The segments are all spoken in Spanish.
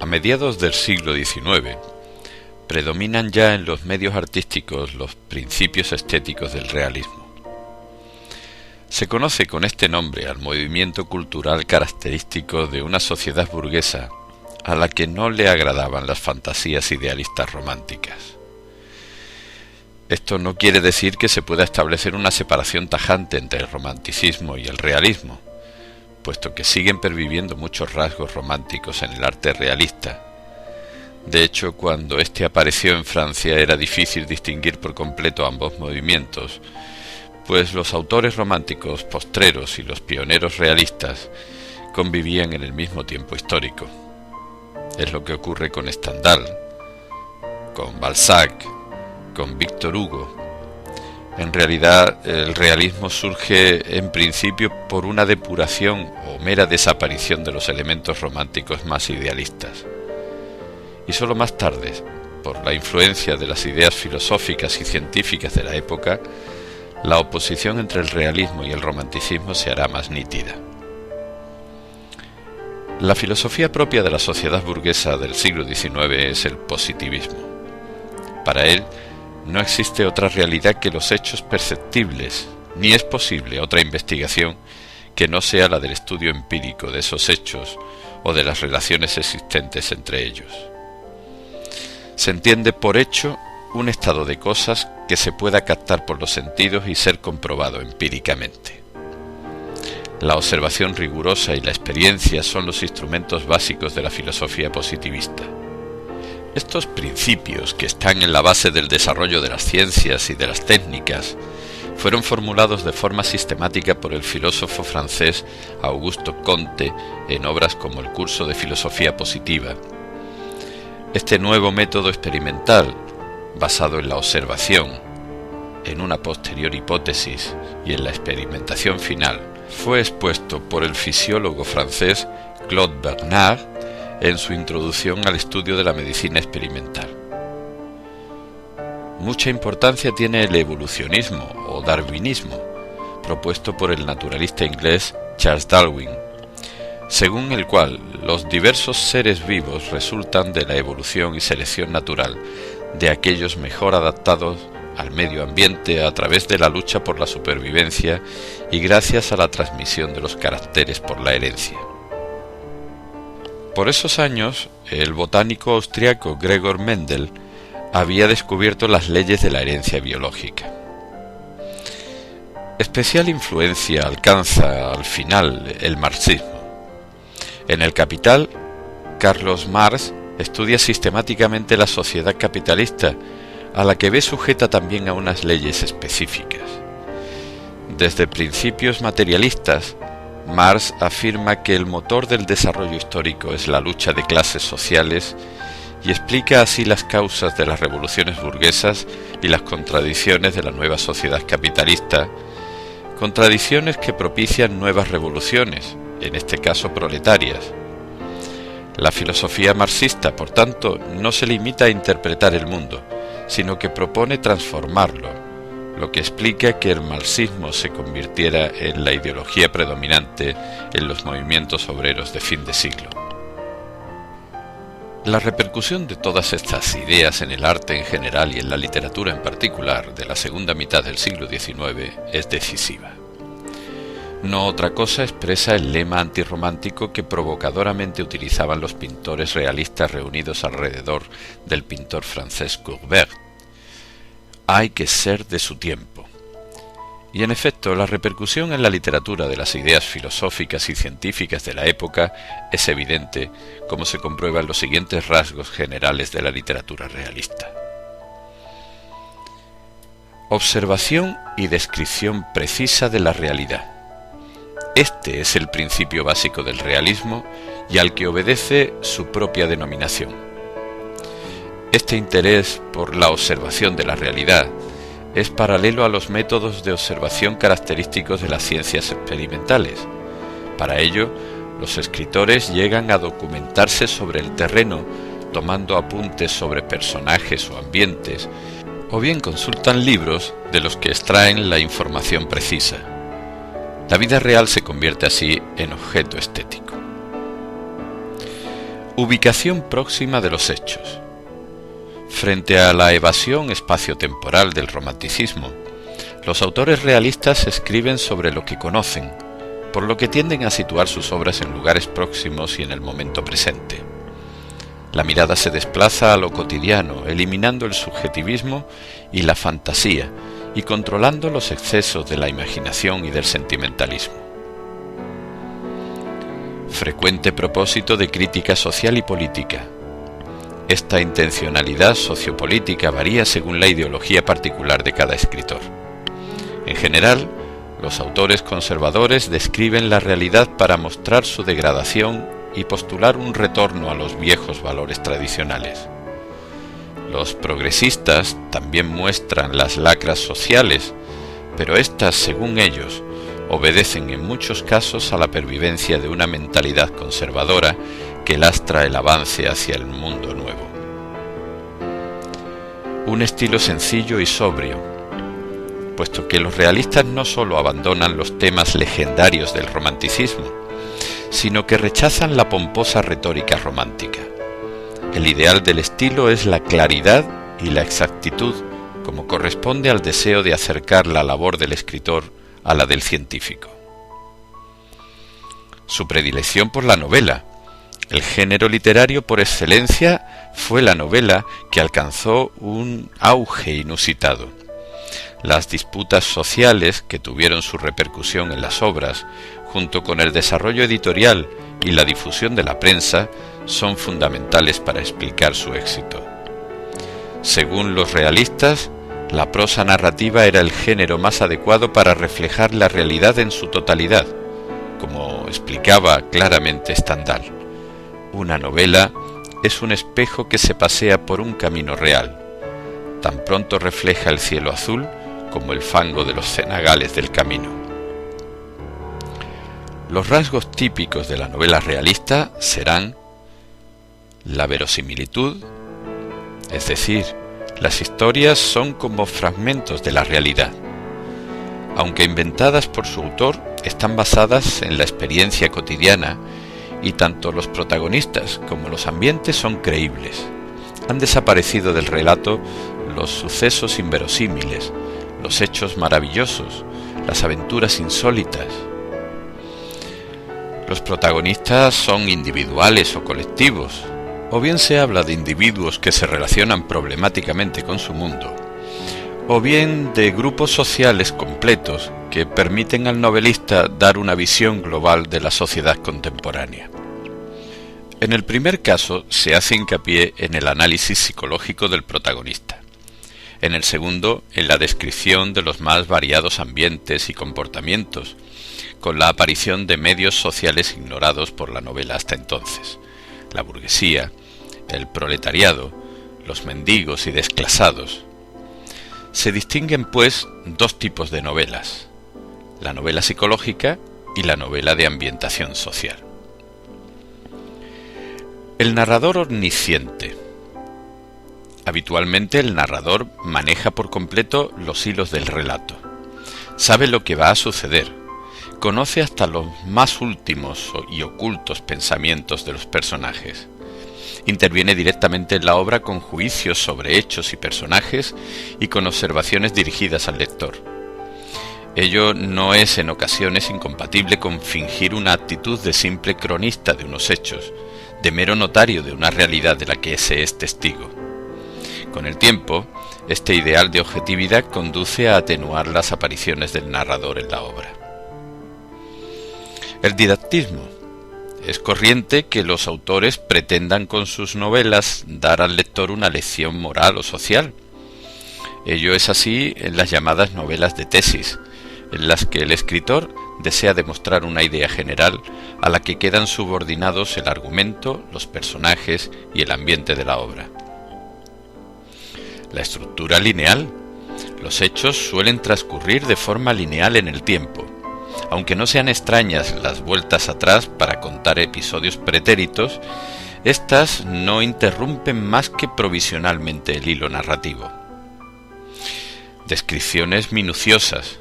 A mediados del siglo XIX, predominan ya en los medios artísticos los principios estéticos del realismo. Se conoce con este nombre al movimiento cultural característico de una sociedad burguesa a la que no le agradaban las fantasías idealistas románticas. Esto no quiere decir que se pueda establecer una separación tajante entre el romanticismo y el realismo, puesto que siguen perviviendo muchos rasgos románticos en el arte realista. De hecho, cuando este apareció en Francia era difícil distinguir por completo ambos movimientos, pues los autores románticos postreros y los pioneros realistas convivían en el mismo tiempo histórico. Es lo que ocurre con Stendhal, con Balzac, con Víctor Hugo. En realidad, el realismo surge en principio por una depuración o mera desaparición de los elementos románticos más idealistas. Y solo más tarde, por la influencia de las ideas filosóficas y científicas de la época, la oposición entre el realismo y el romanticismo se hará más nítida. La filosofía propia de la sociedad burguesa del siglo XIX es el positivismo. Para él, no existe otra realidad que los hechos perceptibles, ni es posible otra investigación que no sea la del estudio empírico de esos hechos o de las relaciones existentes entre ellos. Se entiende por hecho un estado de cosas que se pueda captar por los sentidos y ser comprobado empíricamente. La observación rigurosa y la experiencia son los instrumentos básicos de la filosofía positivista. Estos principios, que están en la base del desarrollo de las ciencias y de las técnicas, fueron formulados de forma sistemática por el filósofo francés Auguste Comte en obras como el Curso de Filosofía Positiva. Este nuevo método experimental, basado en la observación, en una posterior hipótesis y en la experimentación final, fue expuesto por el fisiólogo francés Claude Bernard en su introducción al estudio de la medicina experimental. Mucha importancia tiene el evolucionismo o darwinismo, propuesto por el naturalista inglés Charles Darwin, según el cual los diversos seres vivos resultan de la evolución y selección natural de aquellos mejor adaptados al medio ambiente a través de la lucha por la supervivencia y gracias a la transmisión de los caracteres por la herencia. Por esos años, el botánico austriaco Gregor Mendel había descubierto las leyes de la herencia biológica. Especial influencia alcanza al final el marxismo. En El Capital, Carlos Marx estudia sistemáticamente la sociedad capitalista, a la que ve sujeta también a unas leyes específicas. Desde principios materialistas, Marx afirma que el motor del desarrollo histórico es la lucha de clases sociales y explica así las causas de las revoluciones burguesas y las contradicciones de la nueva sociedad capitalista, contradicciones que propician nuevas revoluciones, en este caso proletarias. La filosofía marxista, por tanto, no se limita a interpretar el mundo, sino que propone transformarlo, lo que explica que el marxismo se convirtiera en la ideología predominante en los movimientos obreros de fin de siglo. La repercusión de todas estas ideas en el arte en general y en la literatura en particular de la segunda mitad del siglo XIX es decisiva. No otra cosa expresa el lema antirromántico que provocadoramente utilizaban los pintores realistas reunidos alrededor del pintor francés Courbet: hay que ser de su tiempo. Y en efecto, la repercusión en la literatura de las ideas filosóficas y científicas de la época es evidente, como se comprueba en los siguientes rasgos generales de la literatura realista. Observación y descripción precisa de la realidad. Este es el principio básico del realismo y al que obedece su propia denominación. Este interés por la observación de la realidad es paralelo a los métodos de observación característicos de las ciencias experimentales. Para ello, los escritores llegan a documentarse sobre el terreno, tomando apuntes sobre personajes o ambientes, o bien consultan libros de los que extraen la información precisa. La vida real se convierte así en objeto estético. Ubicación próxima de los hechos. Frente a la evasión espaciotemporal del romanticismo, los autores realistas escriben sobre lo que conocen, por lo que tienden a situar sus obras en lugares próximos y en el momento presente. La mirada se desplaza a lo cotidiano, eliminando el subjetivismo y la fantasía, y controlando los excesos de la imaginación y del sentimentalismo. Frecuente propósito de crítica social y política. Esta intencionalidad sociopolítica varía según la ideología particular de cada escritor. En general, los autores conservadores describen la realidad para mostrar su degradación y postular un retorno a los viejos valores tradicionales. Los progresistas también muestran las lacras sociales, pero éstas, según ellos, obedecen en muchos casos a la pervivencia de una mentalidad conservadora que lastra el avance hacia el mundo nuevo. Un estilo sencillo y sobrio, puesto que los realistas no solo abandonan los temas legendarios del romanticismo, sino que rechazan la pomposa retórica romántica. El ideal del estilo es la claridad y la exactitud, como corresponde al deseo de acercar la labor del escritor a la del científico. Su predilección por la novela. El género literario por excelencia fue la novela, que alcanzó un auge inusitado. Las disputas sociales que tuvieron su repercusión en las obras, junto con el desarrollo editorial y la difusión de la prensa, son fundamentales para explicar su éxito. Según los realistas, la prosa narrativa era el género más adecuado para reflejar la realidad en su totalidad, como explicaba claramente Stendhal. Una novela es un espejo que se pasea por un camino real. Tan pronto refleja el cielo azul como el fango de los cenagales del camino. Los rasgos típicos de la novela realista serán la verosimilitud, es decir, las historias son como fragmentos de la realidad. Aunque inventadas por su autor, están basadas en la experiencia cotidiana y tanto los protagonistas como los ambientes son creíbles. Han desaparecido del relato los sucesos inverosímiles, los hechos maravillosos, las aventuras insólitas. Los protagonistas son individuales o colectivos, o bien se habla de individuos que se relacionan problemáticamente con su mundo, o bien de grupos sociales completos que permiten al novelista dar una visión global de la sociedad contemporánea. En el primer caso se hace hincapié en el análisis psicológico del protagonista. En el segundo, en la descripción de los más variados ambientes y comportamientos, con la aparición de medios sociales ignorados por la novela hasta entonces: la burguesía, el proletariado, los mendigos y desclasados. Se distinguen, pues, dos tipos de novelas: la novela psicológica y la novela de ambientación social. El narrador omnisciente. Habitualmente el narrador maneja por completo los hilos del relato. Sabe lo que va a suceder. Conoce hasta los más últimos y ocultos pensamientos de los personajes. Interviene directamente en la obra con juicios sobre hechos y personajes y con observaciones dirigidas al lector. Ello no es en ocasiones incompatible con fingir una actitud de simple cronista de unos hechos, de mero notario de una realidad de la que se es testigo. Con el tiempo, este ideal de objetividad conduce a atenuar las apariciones del narrador en la obra. El didactismo. Es corriente que los autores pretendan con sus novelas dar al lector una lección moral o social. Ello es así en las llamadas novelas de tesis, en las que el escritor desea demostrar una idea general a la que quedan subordinados el argumento, los personajes y el ambiente de la obra. La estructura lineal. Los hechos suelen transcurrir de forma lineal en el tiempo. Aunque no sean extrañas las vueltas atrás para contar episodios pretéritos, éstas no interrumpen más que provisionalmente el hilo narrativo. Descripciones minuciosas.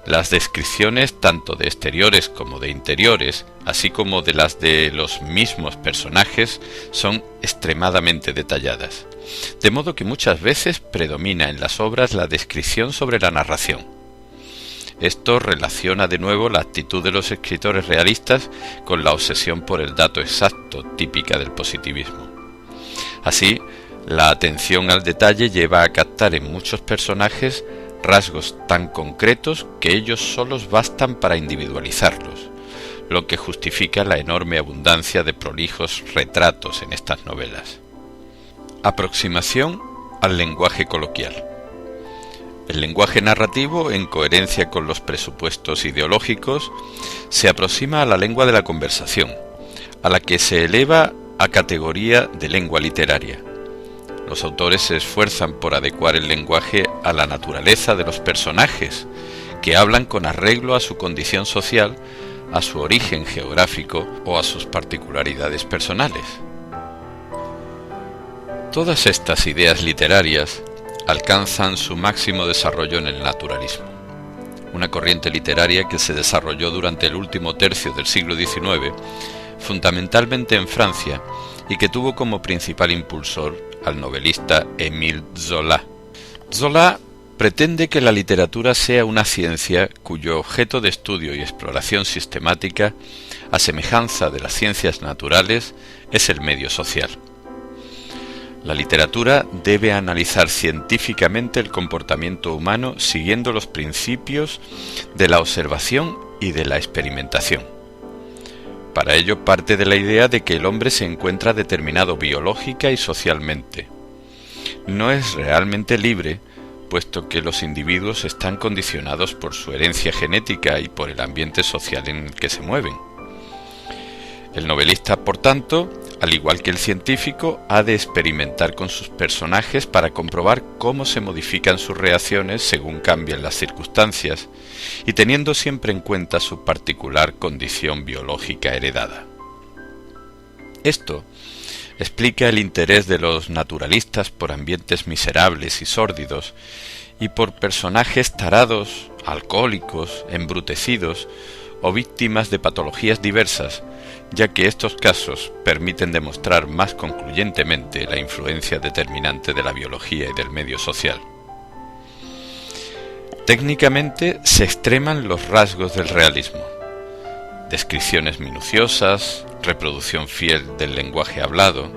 Las descripciones tanto de exteriores como de interiores, así como de las de los mismos personajes, son extremadamente detalladas, de modo que muchas veces predomina en las obras la descripción sobre la narración. Esto relaciona de nuevo la actitud de los escritores realistas con la obsesión por el dato exacto, típica del positivismo. Así, la atención al detalle lleva a captar en muchos personajes rasgos tan concretos que ellos solos bastan para individualizarlos, lo que justifica la enorme abundancia de prolijos retratos en estas novelas. Aproximación al lenguaje coloquial. El lenguaje narrativo, en coherencia con los presupuestos ideológicos, se aproxima a la lengua de la conversación, a la que se eleva a categoría de lengua literaria. Los autores se esfuerzan por adecuar el lenguaje a la naturaleza de los personajes, que hablan con arreglo a su condición social, a su origen geográfico o a sus particularidades personales. Todas estas ideas literarias alcanzan su máximo desarrollo en el naturalismo, una corriente literaria que se desarrolló durante el último tercio del siglo XIX, fundamentalmente en Francia, y que tuvo como principal impulsor al novelista Émile Zola. Zola pretende que la literatura sea una ciencia cuyo objeto de estudio y exploración sistemática, a semejanza de las ciencias naturales, es el medio social. La literatura debe analizar científicamente el comportamiento humano siguiendo los principios de la observación y de la experimentación. Para ello parte de la idea de que el hombre se encuentra determinado biológica y socialmente. No es realmente libre, puesto que los individuos están condicionados por su herencia genética y por el ambiente social en el que se mueven. El novelista, por tanto, al igual que el científico, ha de experimentar con sus personajes para comprobar cómo se modifican sus reacciones según cambian las circunstancias, y teniendo siempre en cuenta su particular condición biológica heredada. Esto explica el interés de los naturalistas por ambientes miserables y sórdidos, y por personajes tarados, alcohólicos, embrutecidos o víctimas de patologías diversas, ya que estos casos permiten demostrar más concluyentemente la influencia determinante de la biología y del medio social. Técnicamente se extreman los rasgos del realismo: descripciones minuciosas, reproducción fiel del lenguaje hablado.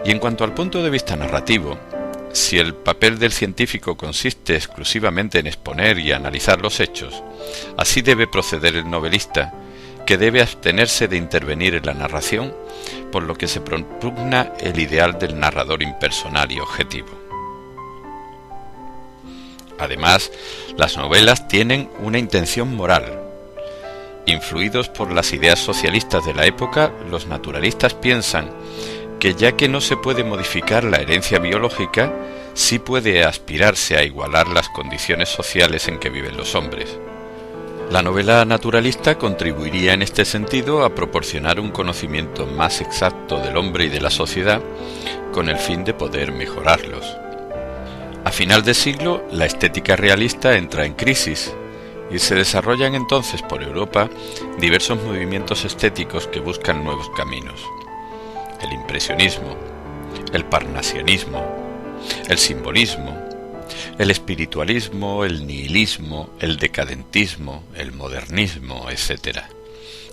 Y en cuanto al punto de vista narrativo, si el papel del científico consiste exclusivamente en exponer y analizar los hechos, así debe proceder el novelista, que debe abstenerse de intervenir en la narración, por lo que se propugna el ideal del narrador impersonal y objetivo. Además, las novelas tienen una intención moral. Influidos por las ideas socialistas de la época, los naturalistas piensan que ya que no se puede modificar la herencia biológica, sí puede aspirarse a igualar las condiciones sociales en que viven los hombres. La novela naturalista contribuiría en este sentido a proporcionar un conocimiento más exacto del hombre y de la sociedad, con el fin de poder mejorarlos. A final de siglo, la estética realista entra en crisis, y se desarrollan entonces por Europa diversos movimientos estéticos que buscan nuevos caminos: el impresionismo, el parnasianismo, el simbolismo, el espiritualismo, el nihilismo, el decadentismo, el modernismo, etc.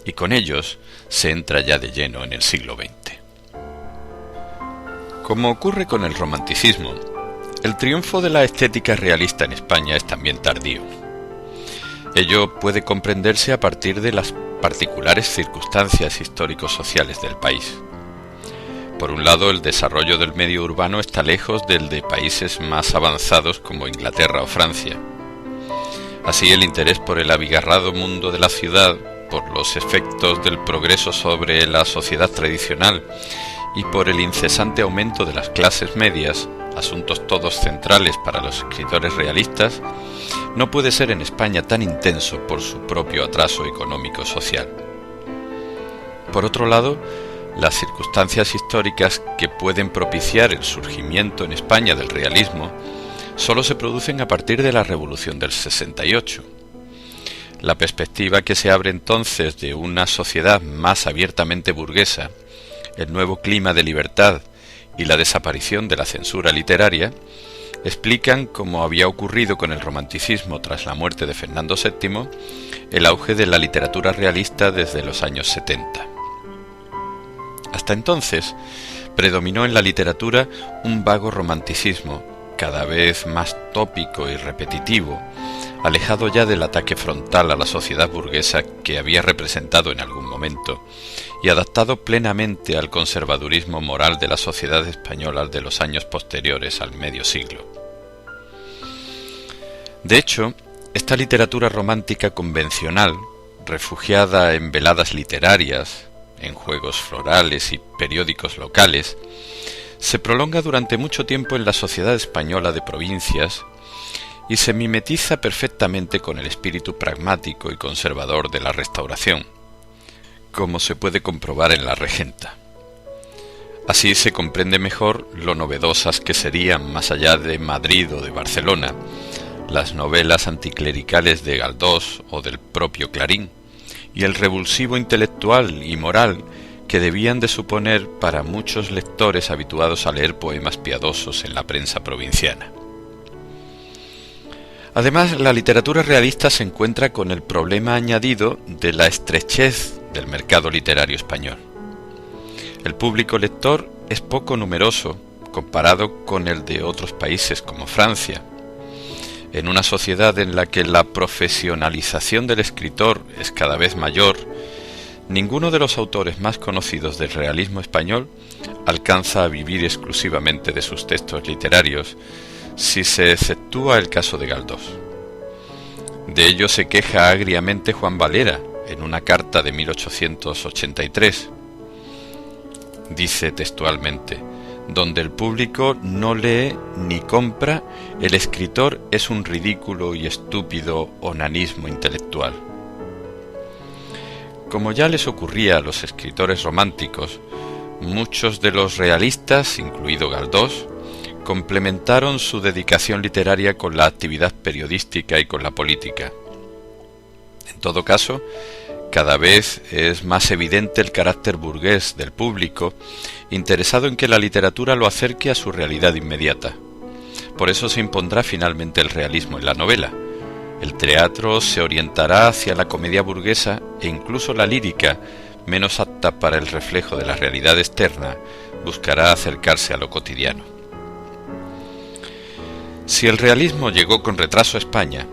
Y con ellos se entra ya de lleno en el siglo XX. Como ocurre con el romanticismo, el triunfo de la estética realista en España es también tardío. Ello puede comprenderse a partir de las particulares circunstancias histórico-sociales del país. Por un lado, el desarrollo del medio urbano está lejos del de países más avanzados como Inglaterra o Francia. Así, el interés por el abigarrado mundo de la ciudad, por los efectos del progreso sobre la sociedad tradicional y por el incesante aumento de las clases medias, asuntos todos centrales para los escritores realistas, no puede ser en España tan intenso por su propio atraso económico-social. Por otro lado, las circunstancias históricas que pueden propiciar el surgimiento en España del realismo solo se producen a partir de la Revolución del 68. La perspectiva que se abre entonces de una sociedad más abiertamente burguesa, el nuevo clima de libertad y la desaparición de la censura literaria, explican, como había ocurrido con el romanticismo tras la muerte de Fernando VII, el auge de la literatura realista desde los años 70. Hasta entonces, predominó en la literatura un vago romanticismo, cada vez más tópico y repetitivo, alejado ya del ataque frontal a la sociedad burguesa que había representado en algún momento, y adaptado plenamente al conservadurismo moral de la sociedad española de los años posteriores al medio siglo. De hecho, esta literatura romántica convencional, refugiada en veladas literarias, en juegos florales y periódicos locales, se prolonga durante mucho tiempo en la sociedad española de provincias y se mimetiza perfectamente con el espíritu pragmático y conservador de la Restauración, como se puede comprobar en La Regenta. Así se comprende mejor lo novedosas que serían, más allá de Madrid o de Barcelona, las novelas anticlericales de Galdós o del propio Clarín, y el revulsivo intelectual y moral que debían de suponer para muchos lectores habituados a leer poemas piadosos en la prensa provinciana. Además, la literatura realista se encuentra con el problema añadido de la estrechez del mercado literario español. El público lector es poco numeroso comparado con el de otros países como Francia. En una sociedad en la que la profesionalización del escritor es cada vez mayor, ninguno de los autores más conocidos del realismo español alcanza a vivir exclusivamente de sus textos literarios, si se exceptúa el caso de Galdós. De ello se queja agriamente Juan Valera en una carta de 1883. Dice textualmente: donde el público no lee ni compra, el escritor es un ridículo y estúpido onanismo intelectual. Como ya les ocurría a los escritores románticos, muchos de los realistas, incluido Galdós, complementaron su dedicación literaria con la actividad periodística y con la política. En todo caso, cada vez es más evidente el carácter burgués del público, interesado en que la literatura lo acerque a su realidad inmediata. Por eso se impondrá finalmente el realismo en la novela. El teatro se orientará hacia la comedia burguesa e incluso la lírica, menos apta para el reflejo de la realidad externa, buscará acercarse a lo cotidiano. Si el realismo llegó con retraso a España,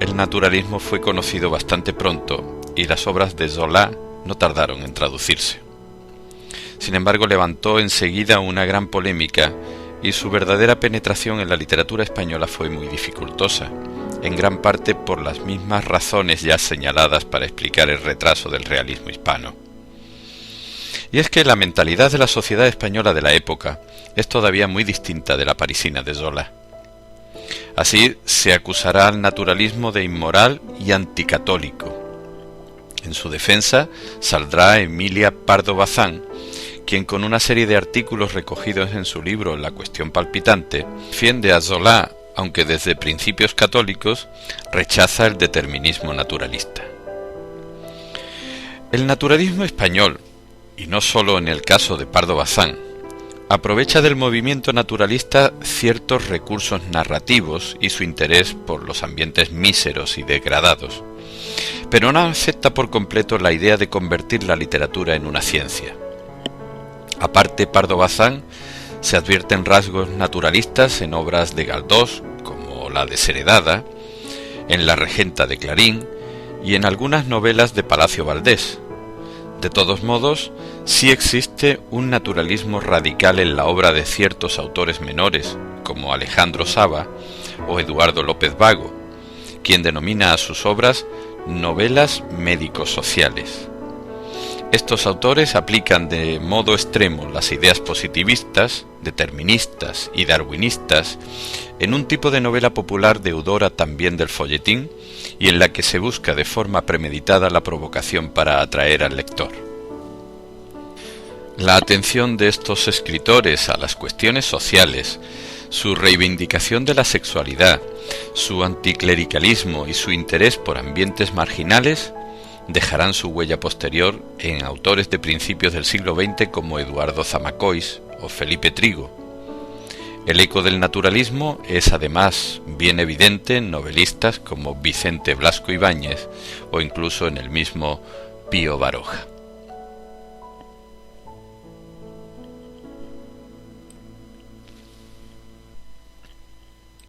el naturalismo fue conocido bastante pronto y las obras de Zola no tardaron en traducirse. Sin embargo, levantó enseguida una gran polémica y su verdadera penetración en la literatura española fue muy dificultosa, en gran parte por las mismas razones ya señaladas para explicar el retraso del realismo hispano. Y es que la mentalidad de la sociedad española de la época es todavía muy distinta de la parisina de Zola. Así se acusará al naturalismo de inmoral y anticatólico. En su defensa saldrá Emilia Pardo Bazán, quien con una serie de artículos recogidos en su libro La cuestión palpitante, defiende a Zola, aunque desde principios católicos rechaza el determinismo naturalista. El naturalismo español, y no solo en el caso de Pardo Bazán, aprovecha del movimiento naturalista ciertos recursos narrativos y su interés por los ambientes míseros y degradados, pero no acepta por completo la idea de convertir la literatura en una ciencia. Aparte, Pardo Bazán se advierten rasgos naturalistas en obras de Galdós, como la Desheredada, en La Regenta de Clarín y en algunas novelas de Palacio Valdés. De todos modos, sí existe un naturalismo radical en la obra de ciertos autores menores, como Alejandro Saba o Eduardo López Vago, quien denomina a sus obras novelas médico-sociales. Estos autores aplican de modo extremo las ideas positivistas, deterministas y darwinistas en un tipo de novela popular deudora también del folletín y en la que se busca de forma premeditada la provocación para atraer al lector. La atención de estos escritores a las cuestiones sociales Su reivindicación de la sexualidad, su anticlericalismo y su interés por ambientes marginales dejarán su huella posterior en autores de principios del siglo XX como Eduardo Zamacois o Felipe Trigo. El eco del naturalismo es además bien evidente en novelistas como Vicente Blasco Ibáñez o incluso en el mismo Pío Baroja.